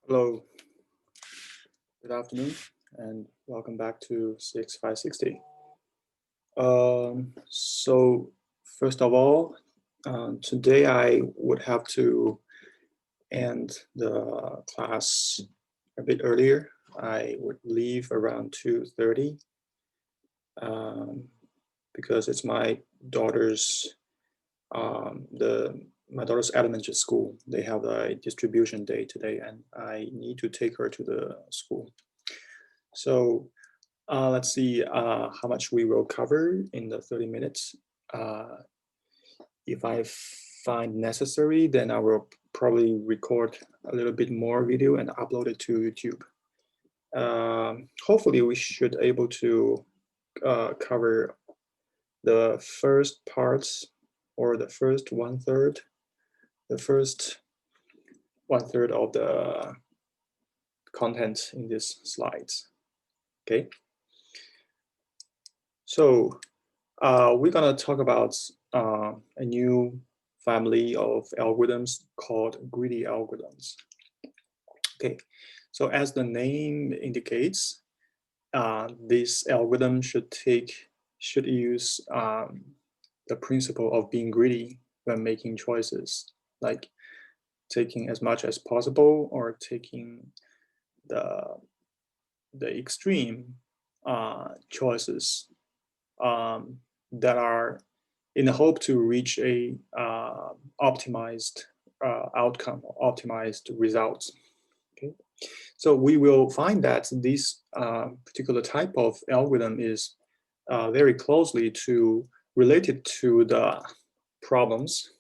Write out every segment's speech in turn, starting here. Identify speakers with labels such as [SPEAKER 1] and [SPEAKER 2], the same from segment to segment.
[SPEAKER 1] Hello, good afternoon, and welcome back to 6560. So first of all, today I would have to end the class a bit earlier. I would leave around 2:30 because it's my daughter's my daughter's elementary school. They have a distribution day today, and I need to take her to the school. So let's see how much we will cover in the 30 minutes. Uh, if I find necessary, then I will probably record a little bit more video and upload it to YouTube. Hopefully we should able to cover the first parts or the first one third of the content in these slides. Okay. So we're gonna talk about a new family of algorithms called greedy algorithms. Okay, so as the name indicates, this algorithm should use the principle of being greedy when making choices, like taking as much as possible or taking the extreme choices that are in the hope to reach a optimized outcome or optimized results. Okay, so we will find that this particular type of algorithm is very closely related to the problems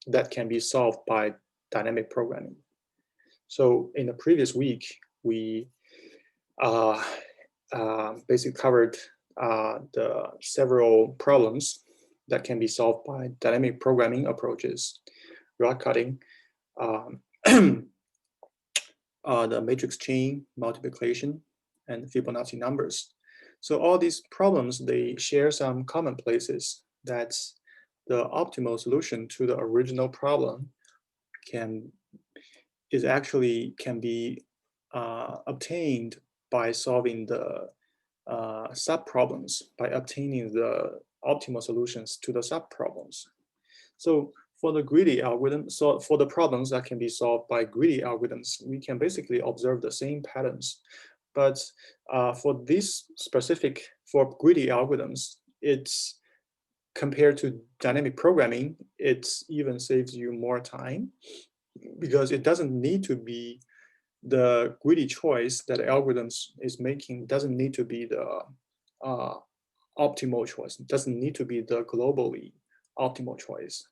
[SPEAKER 1] that can be solved by dynamic programming. So in the previous week, we basically covered the several problems that can be solved by dynamic programming approaches, rod cutting, the matrix chain multiplication, and Fibonacci numbers. So all these problems, they share some common places. That's the optimal solution to the original problem can be obtained by solving the sub-problems, by obtaining the optimal solutions to the sub-problems. So for the greedy algorithm, so for the problems that can be solved by greedy algorithms, we can basically observe the same patterns. But for greedy algorithms, it's compared to dynamic programming, it even saves you more time because it doesn't need to be the greedy choice that algorithms is making doesn't need to be the optimal choice. It doesn't need to be the globally optimal choice.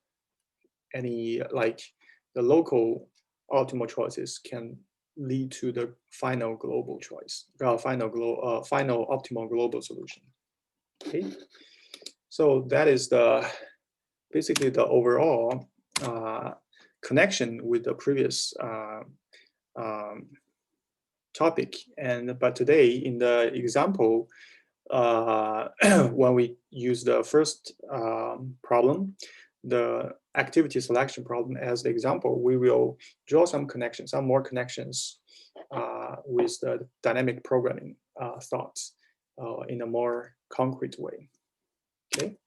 [SPEAKER 1] Any like the local optimal choices can lead to the final global choice, final optimal global solution. Okay, so that is basically the overall connection with the previous topic. But today in the example, when we use the first problem, the activity selection problem as the example, we will draw some more connections with the dynamic programming thoughts in a more concrete way. Okay,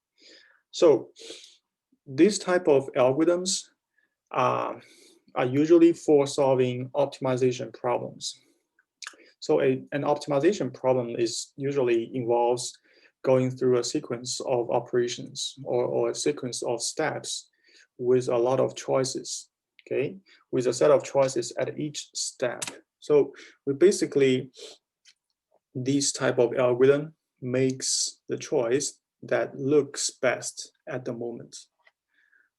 [SPEAKER 1] so this type of algorithms are usually for solving optimization problems. So an optimization problem is usually involves going through a sequence of operations or a sequence of steps with a lot of choices, okay, with a set of choices at each step. So we basically, this type of algorithm makes the choice that looks best at the moment.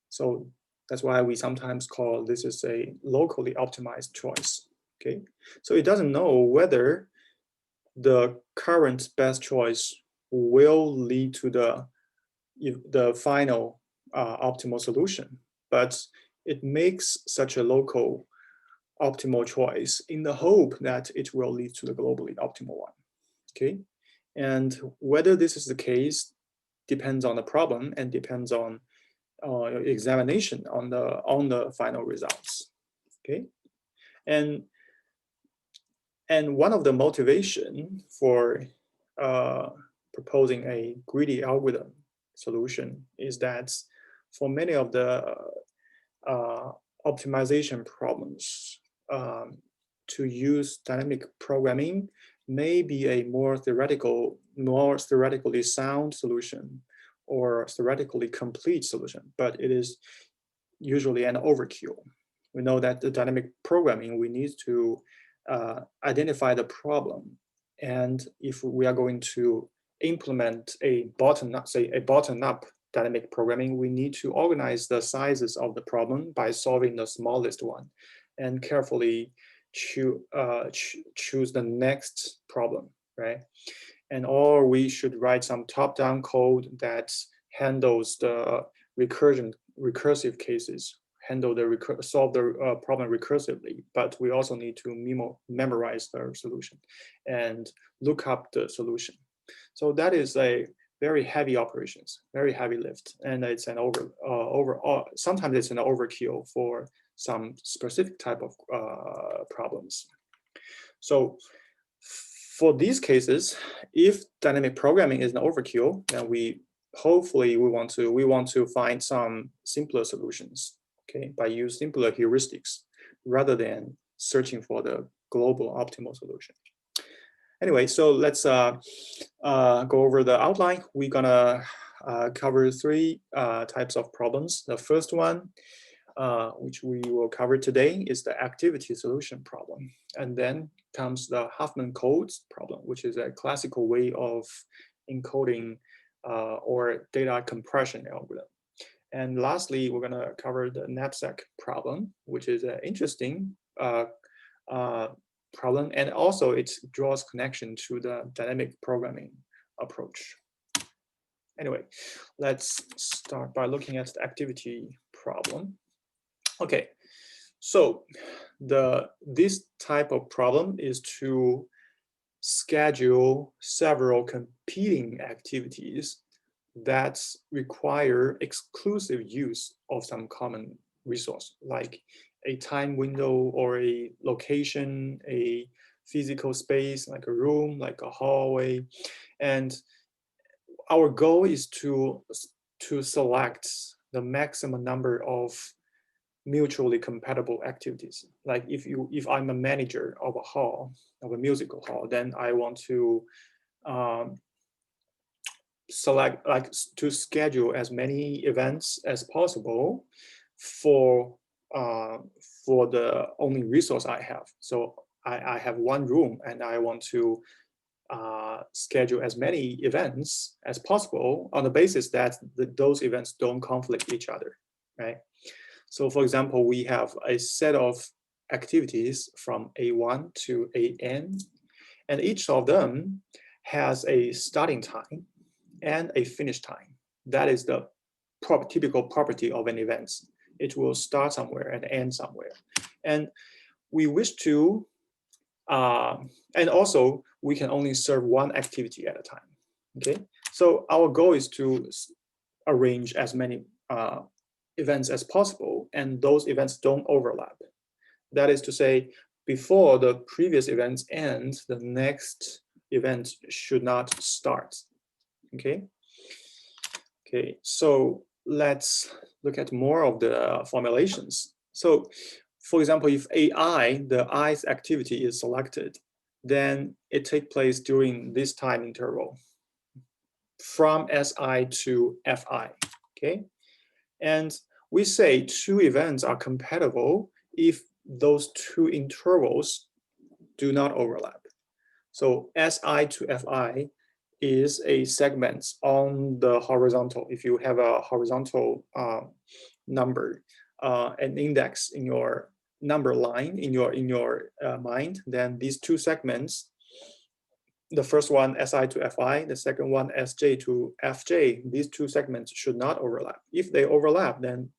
[SPEAKER 1] So that's why we sometimes call this is a locally optimized choice. Okay, so it doesn't know whether the current best choice will lead to the final optimal solution, but it makes such a local optimal choice in the hope that it will lead to the globally optimal one. Okay, and whether this is the case depends on the problem and depends on examination on the final results. Okay, and And one of the motivation for proposing a greedy algorithm solution is that for many of the optimization problems, to use dynamic programming may be a more theoretically sound solution or theoretically complete solution, but it is usually an overkill. We know that the dynamic programming, we need to identify the problem. And if we are going to implement a bottom-up dynamic programming, we need to organize the sizes of the problem by solving the smallest one and carefully choose the next problem, right? And or we should write some top-down code that handles the recursive cases, solve the problem recursively, but we also need to memorize the solution and look up the solution. So that is a very heavy operations, very heavy lift, and it's an sometimes it's an overkill for some specific type of problems. So for these cases, if dynamic programming is an overkill, then we want to find some simpler solutions, okay, by using simpler heuristics rather than searching for the global optimal solution. Anyway, so let's go over the outline. We're gonna cover three types of problems. The first one, which we will cover today, is the activity solution problem. And then comes the Huffman codes problem, which is a classical way of encoding or data compression algorithm. And lastly, we're gonna cover the knapsack problem, which is an interesting problem, and also it draws connection to the dynamic programming approach. Anyway, let's start by looking at the activity problem. Okay, so this type of problem is to schedule several competing activities that require exclusive use of some common resource, like a time window or a location, a physical space, like a room, like a hallway. And our goal is to select the maximum number of mutually compatible activities. Like if I'm a manager of a musical hall, then I want to schedule as many events as possible for the only resource I have. So I have one room and I want to schedule as many events as possible on the basis that those events don't conflict each other, right? So for example, we have a set of activities from A1 to AN, and each of them has a starting time and a finish time. That is the typical property of an event. It will start somewhere and end somewhere. And we wish to, and also we can only serve one activity at a time, okay? So our goal is to arrange as many events as possible, and those events don't overlap. That is to say, before the previous events end, the next event should not start, okay? Okay, so let's look at more of the formulations. So for example, if AI, the I's activity is selected, then it takes place during this time interval from SI to FI, okay? And we say two events are compatible if those two intervals do not overlap. So SI to FI is a segment on the horizontal. If you have a horizontal number, an index in your number line in your mind, then these two segments, the first one SI to FI, the second one SJ to FJ, these two segments should not overlap. If they overlap, then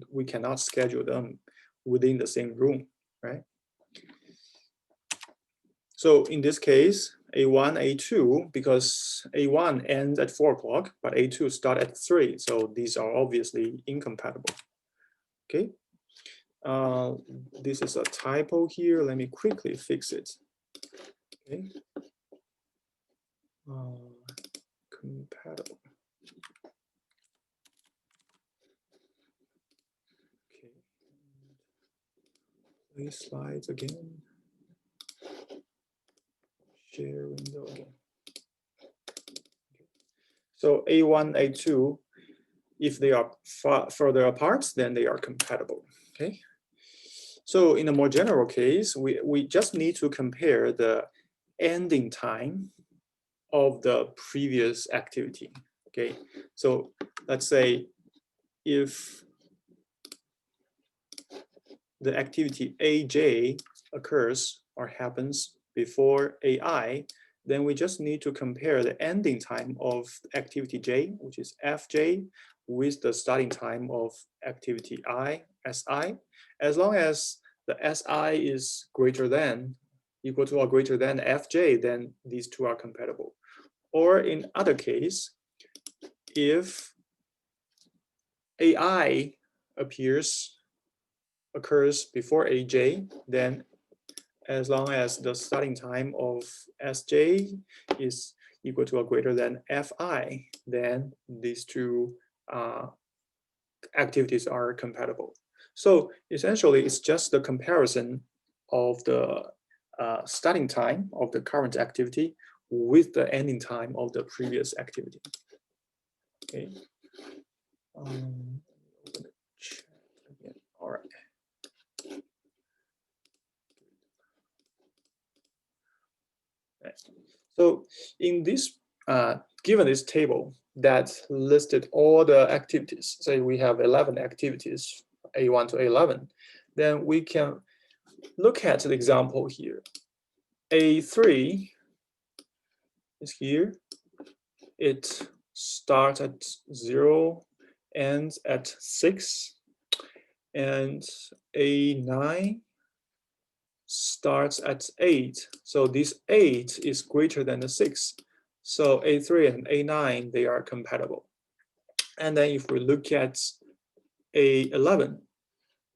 [SPEAKER 1] we cannot schedule them within the same room, right? So in this case, A1, A2, because A1 ends at 4 o'clock, but A2 start at 3. So these are obviously incompatible, okay? This is a typo here. Let me quickly fix it. Okay. Compatible. Okay. Play slides again. Share window again. Okay. So A1, A2, if they are further apart, then they are compatible. Okay. So in a more general case, we just need to compare the ending time of the previous activity. Okay. So let's say if the activity AJ occurs or happens before AI, then we just need to compare the ending time of activity J, which is Fj, with the starting time of activity I, Si. As long as the Si is greater than, equal to or greater than Fj, then these two are compatible. Or in other case, if AI occurs before AJ, then as long as the starting time of Sj is equal to or greater than Fi, then these two activities are compatible. So essentially, it's just the comparison of the starting time of the current activity with the ending time of the previous activity. Okay. Open the chat again. All right. So in this, given this table that listed all the activities, say we have 11 activities, A1 to A11, then we can look at the example here. A3 is here. It starts at 0, ends at 6, and A9 starts at 8. So this 8 is greater than the 6. So A3 and A9, they are compatible. And then if we look at A11,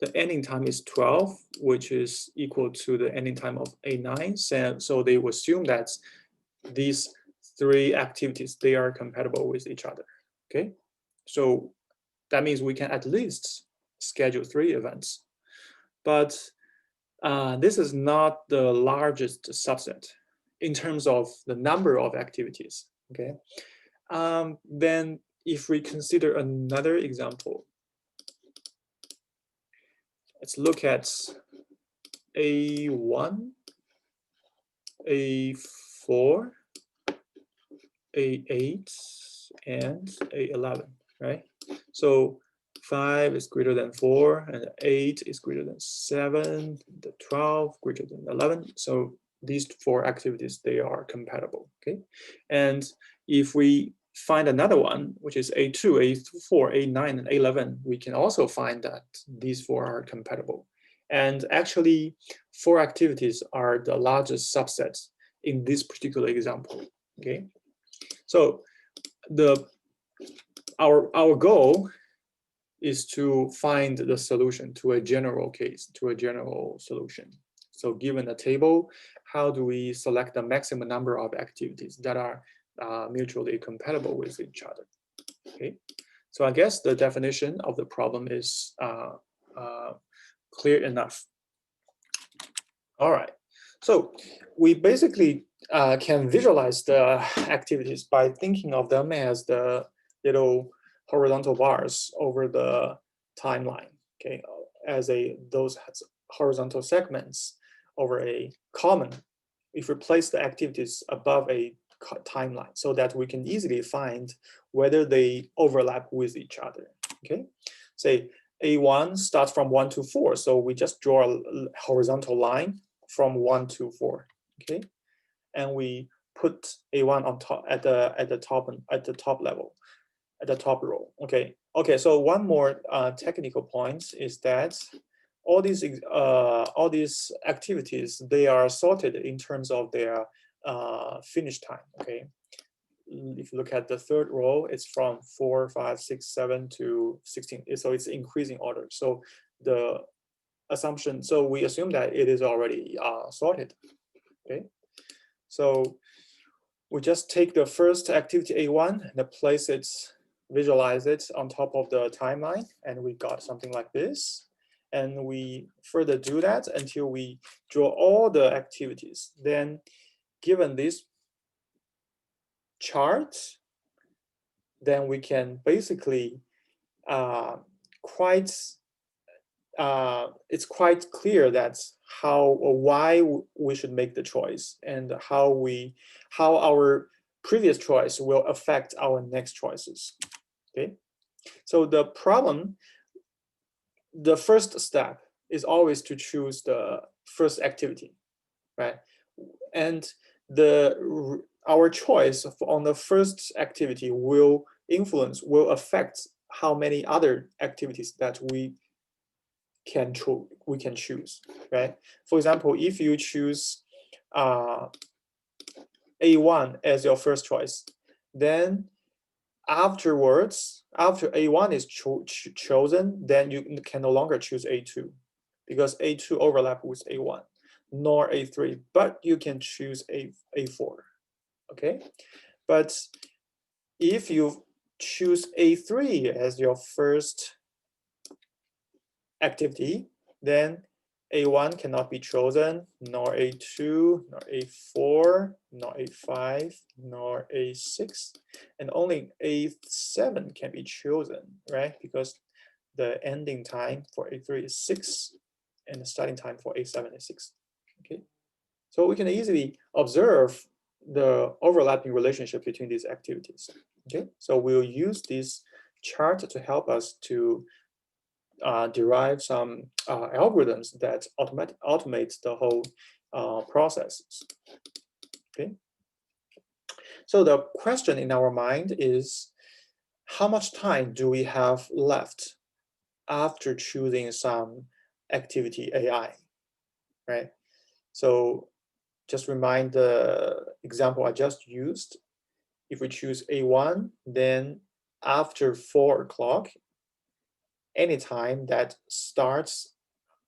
[SPEAKER 1] the ending time is 12, which is equal to the ending time of A9. So they will assume that these three activities, they are compatible with each other. Okay, so that means we can at least schedule 3 events. But this is not the largest subset in terms of the number of activities. Okay, then if we consider another example, let's look at A1, A4, A8, and A11, right? So 5 is greater than 4, and 8 is greater than 7, the 12 greater than 11. So these 4 activities, they are compatible, okay? And if we find another one, which is A2, A4, A9, and A11, we can also find that these 4 are compatible. And actually, 4 activities are the largest subset in this particular example, okay? So our goal is to find the solution to a general case, to a general solution. So given a table, how do we select the maximum number of activities that are mutually compatible with each other? Okay, so I guess the definition of the problem is clear enough. All right, so we basically can visualize the activities by thinking of them as the little horizontal bars over the timeline, okay, as those horizontal segments over a common. If we place the activities above a timeline so that we can easily find whether they overlap with each other, okay? Say A1 starts from 1 to 4, so we just draw a horizontal line from 1 to 4, okay? And we put A1 on top at the top level, at the top row. Okay. Okay. So one more technical point is that all these activities, they are sorted in terms of their finish time. Okay. If you look at the third row, it's from 4, 5, 6, 7 to 16. So it's increasing order. So the assumption, so we assume that it is already sorted. Okay. So we just take the first activity A1 and place it, visualize it on top of the timeline, and we got something like this. And we further do that until we draw all the activities. Then given this chart, then we can basically it's quite clear that how or why we should make the choice, and how our previous choice will affect our next choices. Okay, so the problem, the first step is always to choose the first activity, right? And our choice on the first activity will affect how many other activities that we can choose, right? For example, if you choose A1 as your first choice, then afterwards, after A1 is chosen, then you can no longer choose A2, because A2 overlap with A1, nor A3, but you can choose A4, okay? But if you choose A3 as your first activity, then A1 cannot be chosen, nor A2, nor A4, nor A5, nor A6, and only A7 can be chosen, right? Because the ending time for A3 is 6, and the starting time for A7 is 6. Okay, so we can easily observe the overlapping relationship between these activities. Okay, so we'll use this chart to help us to derive some algorithms that automate the whole processes. Okay. So the question in our mind is, how much time do we have left after choosing some activity AI, right? So just remind the example I just used. If we choose A1, then after 4 o'clock, any time that starts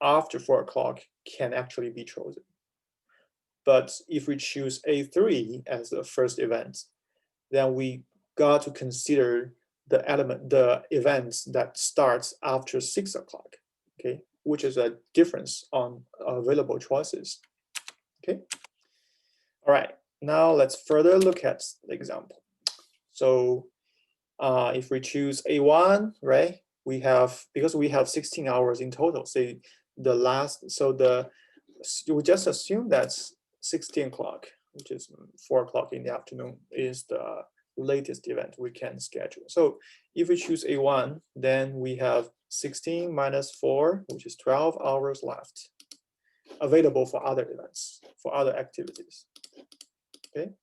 [SPEAKER 1] after 4 o'clock can actually be chosen. But if we choose A3 as the first event, then we got to consider the events that starts after 6 o'clock, okay, which is a difference on available choices. Okay. All right, now let's further look at the example. So if we choose A1, right, because we have 16 hours in total, say the last, so we just assume that's 16 o'clock, which is 4 o'clock in the afternoon, is the latest event we can schedule. So if we choose A1, then we have 16 minus 4, which is 12 hours left, available for other events, for other activities. Okay,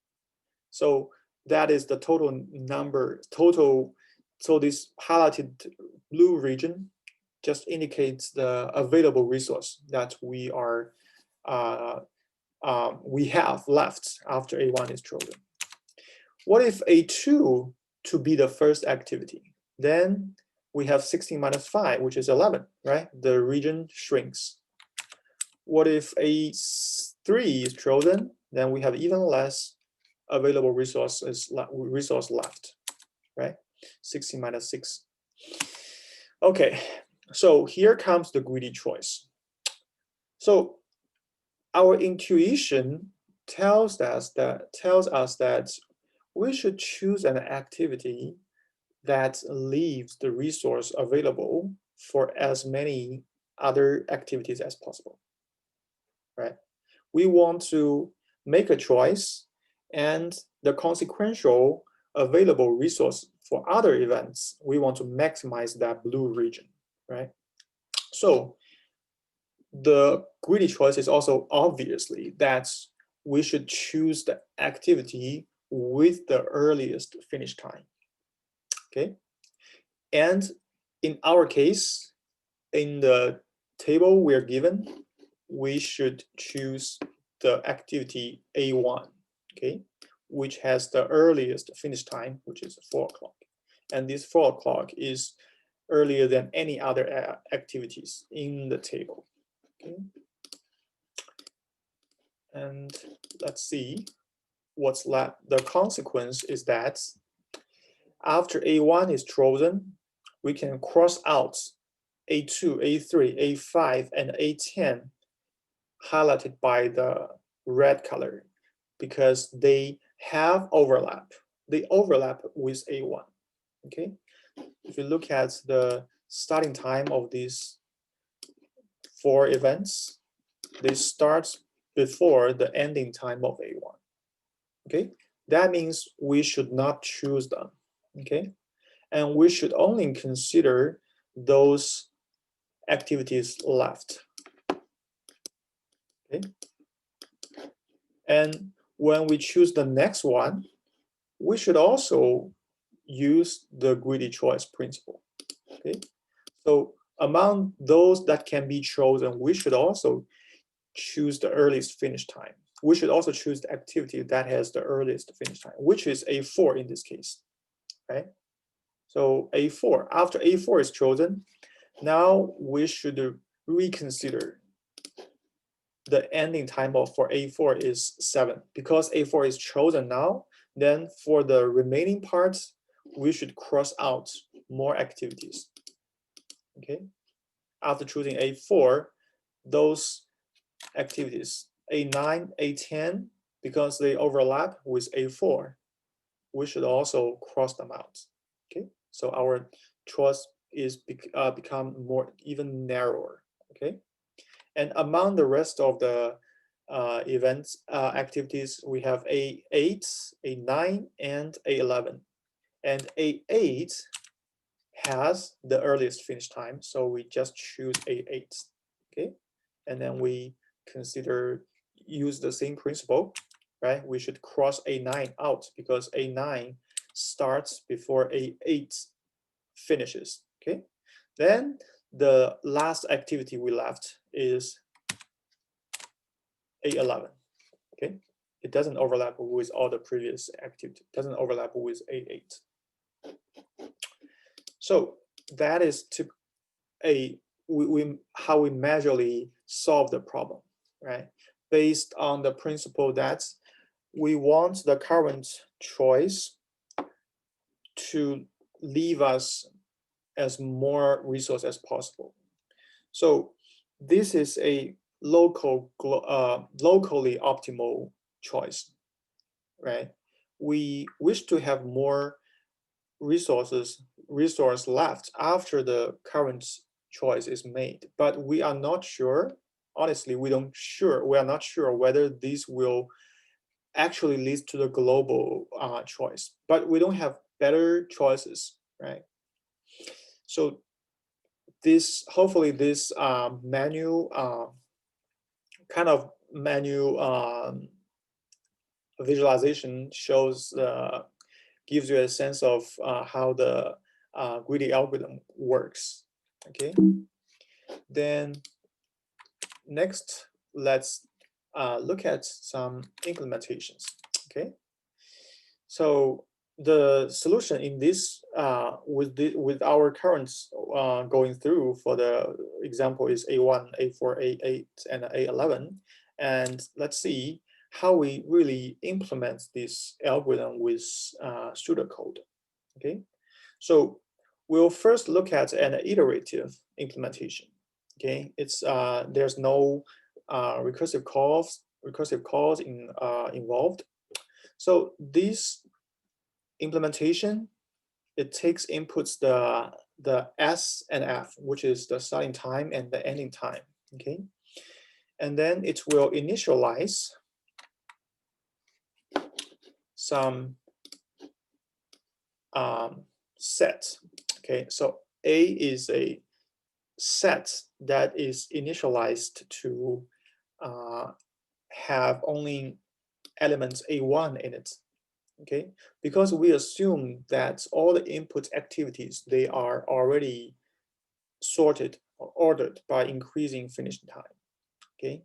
[SPEAKER 1] so that is the total number, so this highlighted blue region just indicates the available resource that we have left after A1 is chosen. What if A2 to be the first activity? Then we have 16 minus 5, which is 11, right? The region shrinks. What if A3 is chosen? Then we have even less available resource left, right? 16 minus 6. Okay, so here comes the greedy choice. So our intuition tells us that we should choose an activity that leaves the resource available for as many other activities as possible, right? We want to make a choice, and the consequential available resource for other events, we want to maximize that blue region, right? So the greedy choice is also obviously that we should choose the activity with the earliest finish time, okay? And in our case, in the table we're given, we should choose the activity A1, okay, which has the earliest finish time, which is 4 o'clock. And this 4 o'clock is earlier than any other activities in the table. Okay. And let's see what's left, the consequence is that after A1 is chosen, we can cross out A2, A3, A5, and A10 highlighted by the red color because they have overlap. They overlap with A1, okay? If you look at the starting time of these 4 events, they start before the ending time of A1, okay? That means we should not choose them, okay? And we should only consider those activities left, okay? And when we choose the next one, we should also use the greedy choice principle, okay? So among those that can be chosen, we should also choose the earliest finish time. We should also choose the activity that has the earliest finish time, which is A4 in this case, right? So A4, after A4 is chosen, now we should reconsider the ending time of for A4 is 7. Because A4 is chosen now, then for the remaining parts, we should cross out more activities, okay? After choosing A4, those activities, A9, A10, because they overlap with A4, we should also cross them out, okay? So our choice is become more even narrower, okay? And among the rest of the events activities, we have A8, A9, and A11. And A8 has the earliest finish time, so we just choose A8, okay? And then we use the same principle, right? We should cross A9 out because A9 starts before A8 finishes, okay? Then the last activity we left is A11, okay? It doesn't overlap with all the previous activity, it doesn't overlap with A8. So that is how we measurably solve the problem, right? Based on the principle that we want the current choice to leave us as more resource as possible. So this is a locally optimal choice, right? We wish to have more resource left after the current choice is made, but we are not sure. Honestly, we are not sure whether this will actually lead to the global choice, but we don't have better choices, right? So hopefully this kind of menu visualization gives you a sense of how the greedy algorithm works, okay? Then next, let's look at some implementations, okay? So the solution in this, with our current going through for the example is A1, A4, A8, and A11. And let's see how we really implement this algorithm with pseudocode, okay? So we'll first look at an iterative implementation, okay? There's no recursive calls involved. So this implementation, it takes inputs the S and F, which is the starting time and the ending time, okay? And then it will initialize some set, okay? So A is a set that is initialized to have only elements A1 in it, okay? Because we assume that all the input activities, they are already sorted or ordered by increasing finishing time, okay?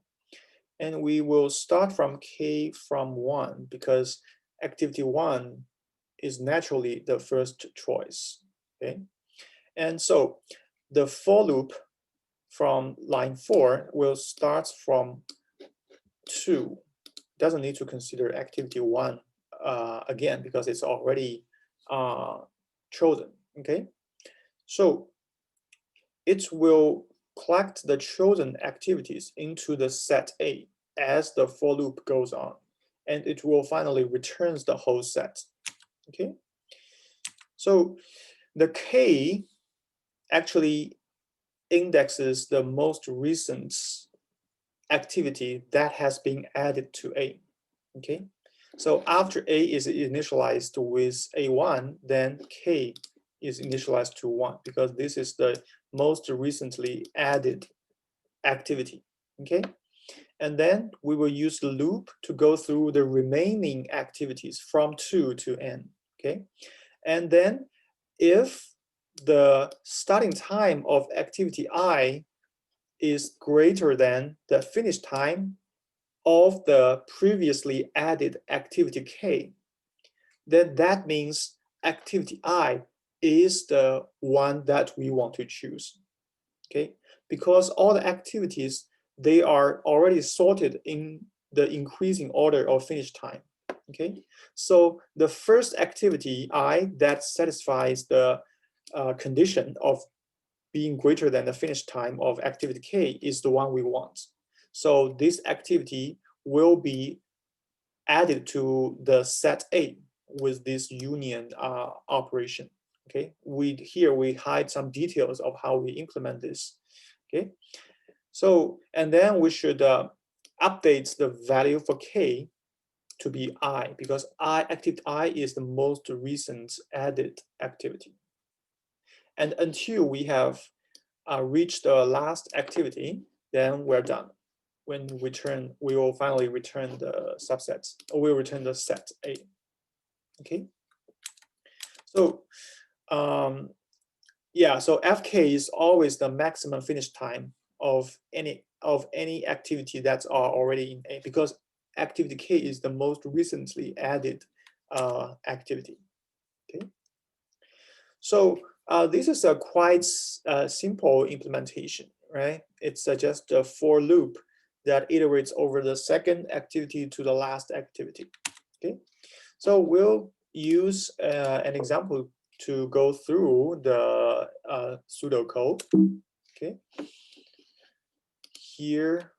[SPEAKER 1] And we will start from K from 1 because activity 1 is naturally the first choice, okay? And so the for loop from line 4 will start from 2, doesn't need to consider activity 1 again because it's already chosen. Okay, so it will collect the chosen activities into the set A as the for loop goes on, and it will finally returns the whole set. Okay, so the K actually indexes the most recent activity that has been added to A. Okay, so after A is initialized with A1, then K is initialized to 1 because this is the most recently added activity. Okay, and then we will use the loop to go through the remaining activities from 2 to n. Okay, and then if the starting time of activity I is greater than the finish time of the previously added activity K, then that means activity I is the one that we want to choose. Okay, because all the activities, they are already sorted in the increasing order of finish time. Okay, so the first activity I that satisfies the condition of being greater than the finish time of activity K is the one we want. So this activity will be added to the set A with this union operation. Okay, here we hide some details of how we implement this. Okay, so and then we should update the value for K to be I because activity I is the most recent added activity. And until we have reached the last activity, then we're done. When we will finally return the subsets, or we'll return the set A. Okay. So yeah, so FK is always the maximum finish time of any activity that's already in A because activity K is the most recently added activity. Okay. So this is a quite simple implementation, right? It's just a for loop that iterates over the second activity to the last activity. Okay, so we'll use an example to go through the pseudocode. Okay, here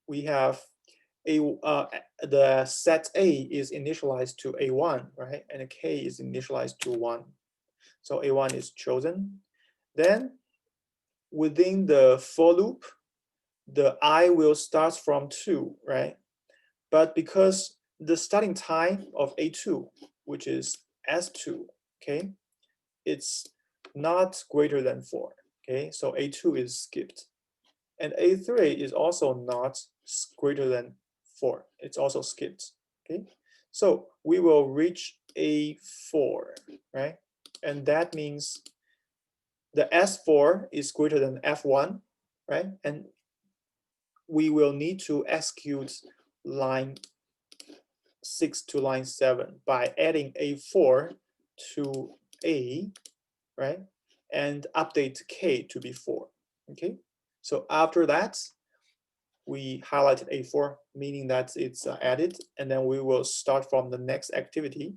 [SPEAKER 1] we have the set A is initialized to A1, right? And K is initialized to 1. So A1 is chosen. Then within the for loop, the I will start from 2, right? But because the starting time of A2, which is S2, okay, it's not greater than 4, okay? So A2 is skipped. And A3 is also not greater than 4. It's also skipped, okay? So we will reach A4, right? And that means the S4 is greater than F1, right? And we will need to execute line 6 to line 7 by adding A4 to A, right? And update K to be 4, okay? So after that, we highlighted A4, meaning that it's added, and then we will start from the next activity.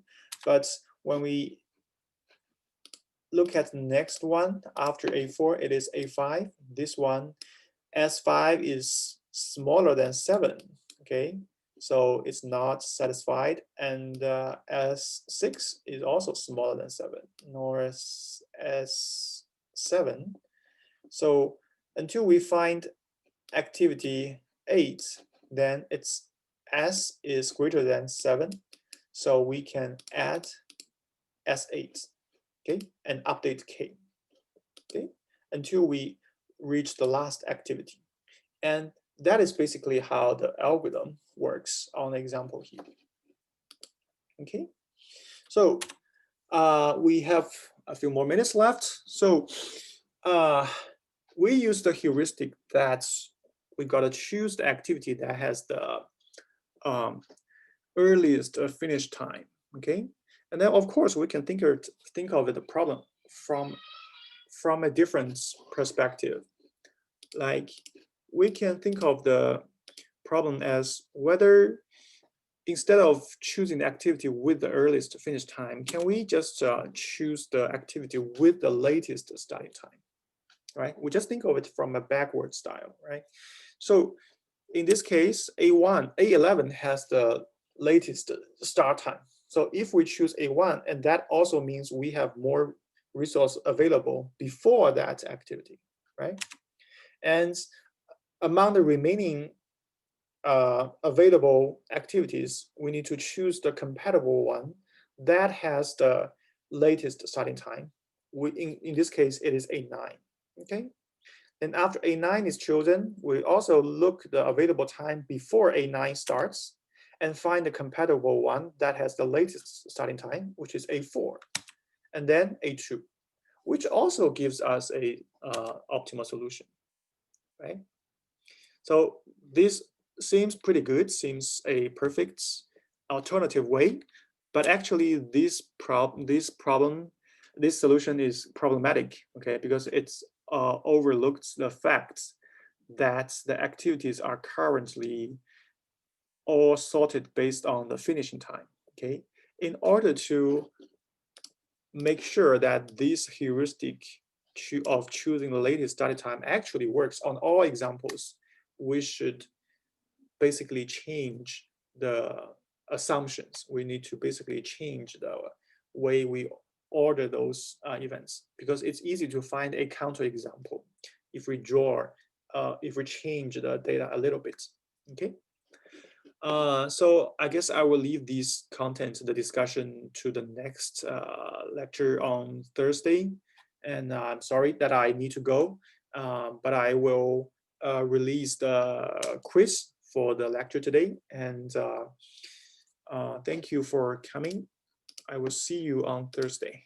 [SPEAKER 1] But when we look at the next one after A4, it is A5. This one, S5 is smaller than 7, okay? So it's not satisfied, and S6 is also smaller than 7, nor is S7. So until we find activity 8, then its S is greater than 7, so we can add S8, okay, and update K, okay, until we reach the last activity. And that is basically how the algorithm works on the example here. Okay, so we have a few more minutes left. So we use the heuristic that we gotta choose the activity that has the earliest finish time. Okay, and then of course we can think of the problem from a different perspective. Like we can think of the problem as whether instead of choosing the activity with the earliest finish time, can we just choose the activity with the latest starting time, right? We just think of it from a backward style, right? So in this case, A11 has the latest start time. So if we choose A1, and that also means we have more resource available before that activity, right? And among the remaining available activities, we need to choose the compatible one that has the latest starting time. In this case, it is A9, okay? And after A9 is chosen, we also look the available time before A9 starts and find the compatible one that has the latest starting time, which is A4, and then A2, which also gives us a optimal solution, right? So this seems pretty good, seems a perfect alternative way, but actually this solution is problematic, okay, because it's overlooks the fact that the activities are currently all sorted based on the finishing time, okay? In order to make sure that this heuristic of choosing the latest study time actually works on all examples, we should basically change the assumptions. We need to basically change the way we order those events, because it's easy to find a counterexample if we change the data a little bit, okay? So I guess I will leave these content, the discussion, to the next lecture on Thursday. And I'm sorry that I need to go, but I will release the quiz for the lecture today. And thank you for coming. I will see you on Thursday.